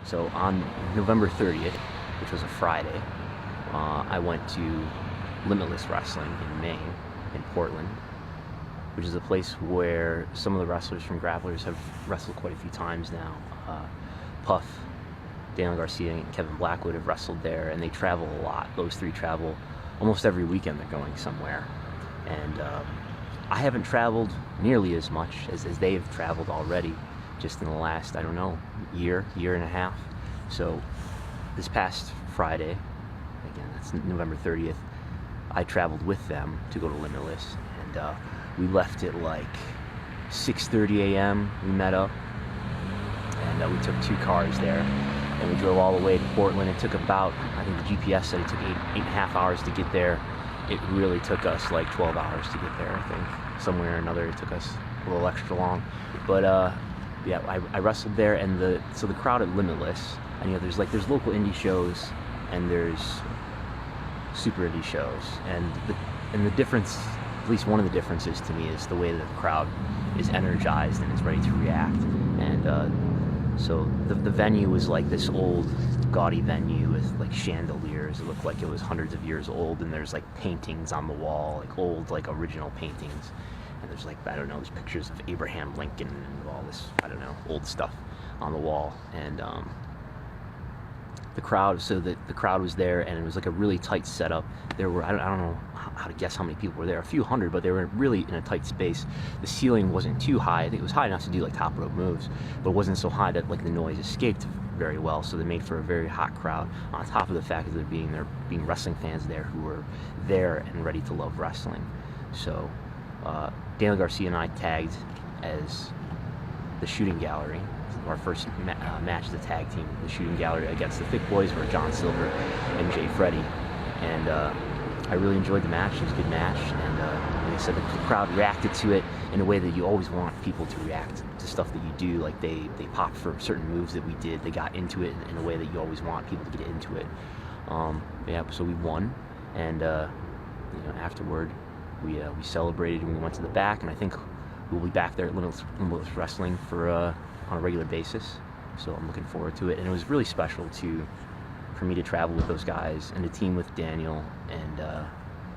So on November 30th, which was a Friday, I went to Limitless Wrestling in Maine, in Portland, which is a place where some of the wrestlers from Grapplers have wrestled quite a few times now. Puff, Daniel Garcia, and Kevin Blackwood have wrestled there, and they travel a lot. Those three travel almost every weekend. They're going somewhere. And I haven't traveled nearly as much as they have traveled already, just in the last, I don't know, year and a half. So this past Friday, again, that's November 30th, I traveled with them to go to Limitless, and we left at like 6:30 a.m. We met up, and we took 2 cars there, and we drove all the way to Portland. It took about, I think the GPS said it took 8.5 hours to get there. It really took us like 12 hours to get there, I think. Somewhere or another, it took us a little extra long. But yeah, I wrestled there, and so the crowd at Limitless, and there's local indie shows, and there's super indie shows, and the difference, at least one of the differences to me, is the way that the crowd is energized and is ready to react. And so the venue was like this old, gaudy venue with like chandeliers. It looked like it was hundreds of years old, and there's like paintings on the wall, like old, like original paintings. And there's like, I don't know, there's pictures of Abraham Lincoln and all this, I don't know, old stuff on the wall. And the crowd was there, and it was like a really tight setup. There were, I don't know how to guess how many people were there, a few hundred, but they were really in a tight space. The ceiling wasn't too high. I think it was high enough to do like top rope moves, but it wasn't so high that like the noise escaped very well, so they made for a very hot crowd, on top of the fact that there being wrestling fans there who were there and ready to love wrestling. So Daniel Garcia and I tagged as the Shooting Gallery. Our first match as a tag team, the Shooting Gallery, against the Thick Boys, were John Silver and Jay Freddy. And I really enjoyed the match. It was a good match, and like I said, the crowd reacted to it in a way that you always want people to react to stuff that you do. Like they popped for certain moves that we did. They got into it in a way that you always want people to get into it. Yeah, so we won, and afterward we celebrated, and we went to the back, and I think we'll be back there at Limitless Wrestling for on a regular basis. So I'm looking forward to it, and it was really special for me to travel with those guys and to team with Daniel, and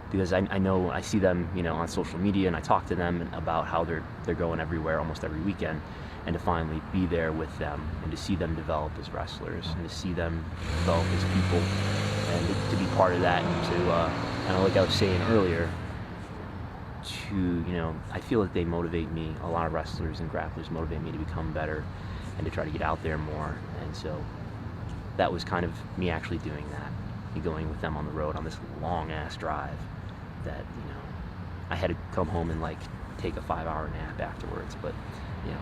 because I know I see them on social media, and I talk to them about how they're going everywhere almost every weekend, and to finally be there with them and to see them develop as wrestlers and to see them develop as people, and to be part of that, and to like I was saying earlier, I feel that they motivate me. A lot of wrestlers and grapplers motivate me to become better and to try to get out there more. And so that was kind of me actually doing that, me going with them on the road on this long ass drive that I had to come home and like take a 5-hour nap afterwards. But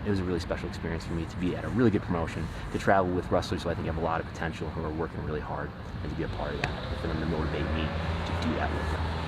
it was a really special experience for me to be at a really good promotion, to travel with wrestlers who I think have a lot of potential, who are working really hard, and to be a part of that, and for them to motivate me to do that with them.